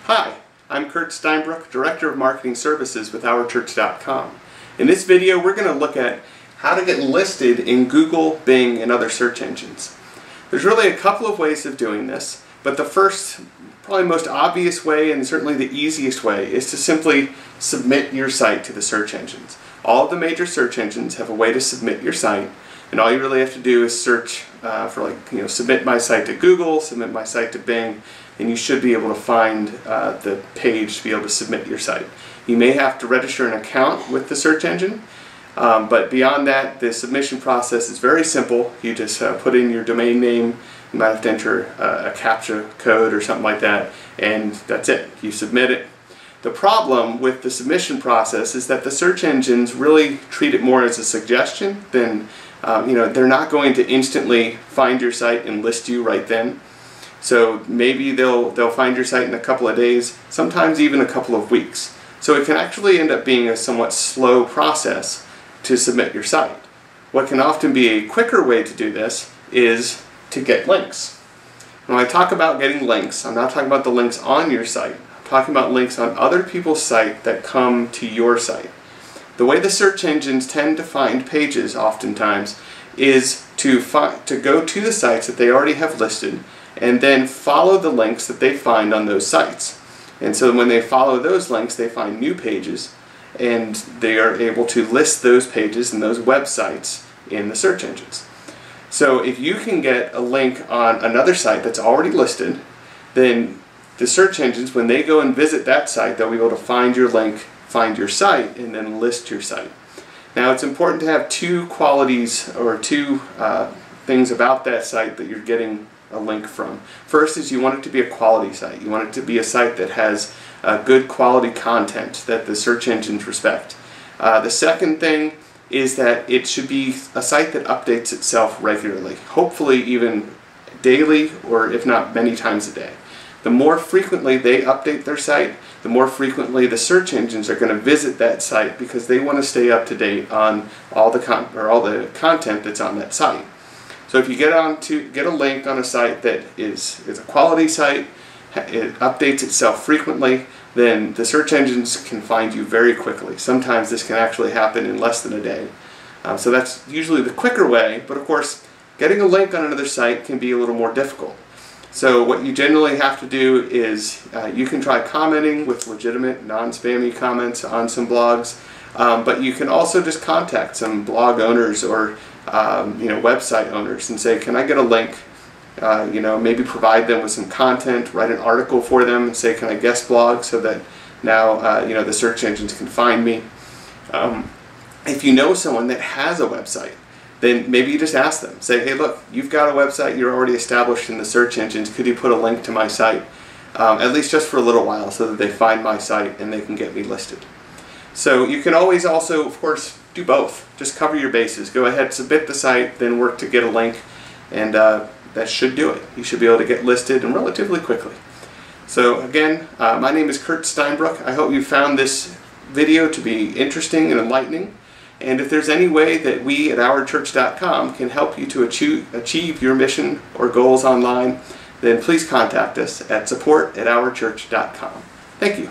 Hi, I'm Kurt Steinbrook, Director of Marketing Services with OurChurch.com. In this video, we're going to look at how to get listed in Google, Bing, and other search engines. There's really a couple of ways of doing this, but the first, probably most obvious way, and certainly the easiest way, is to simply submit your site to the search engines. All of the major search engines have a way to submit your site, and all you really have to do is search for submit my site to Google, submit my site to Bing, and you should be able to find the page to be able to submit your site. You may have to register an account with the search engine, but beyond that, the submission process is very simple. You just put in your domain name, you might have to enter a CAPTCHA code or something like that, and that's it. You submit it. The problem with the submission process is that the search engines really treat it more as a suggestion than, they're not going to instantly find your site and list you right then. So maybe they'll find your site in a couple of days, sometimes even a couple of weeks. So it can actually end up being a somewhat slow process to submit your site. What can often be a quicker way to do this is to get links. When I talk about getting links, I'm not talking about the links on your site. I'm talking about links on other people's site that come to your site. The way the search engines tend to find pages oftentimes is to go to the sites that they already have listed and then follow the links that they find on those sites. And so when they follow those links, they find new pages, and they are able to list those pages and those websites in the search engines. So if you can get a link on another site that's already listed, then the search engines, when they go and visit that site, they'll be able to find your link, find your site, and then list your site. Now it's important to have two qualities or two things about that site that you're getting a link from. First is you want it to be a quality site. You want it to be a site that has good quality content that the search engines respect. The second thing is that it should be a site that updates itself regularly, hopefully even daily, or if not many times a day. The more frequently they update their site, the more frequently the search engines are going to visit that site because they want to stay up to date on all the content that's on that site. So if you get a link on a site that is a quality site, it updates itself frequently, then the search engines can find you very quickly. Sometimes this can actually happen in less than a day. So that's usually the quicker way, but of course getting a link on another site can be a little more difficult. So what you generally have to do is you can try commenting with legitimate, non-spammy comments on some blogs, but you can also just contact some blog owners or website owners and say, can I get a link? Maybe provide them with some content, write an article for them, and say, can I guest blog so that now the search engines can find me. If you know someone that has a website, then maybe you just ask them. Say, hey, look, you've got a website, you're already established in the search engines, could you put a link to my site, at least just for a little while, so that they find my site and they can get me listed. So you can always also, of course, do both. Just cover your bases. Go ahead, submit the site, then work to get a link, and that should do it. You should be able to get listed and relatively quickly. So again, my name is Kurt Steinbrook. I hope you found this video to be interesting and enlightening. And if there's any way that we at OurChurch.com can help you to achieve your mission or goals online, then please contact us at support@OurChurch.com. Thank you.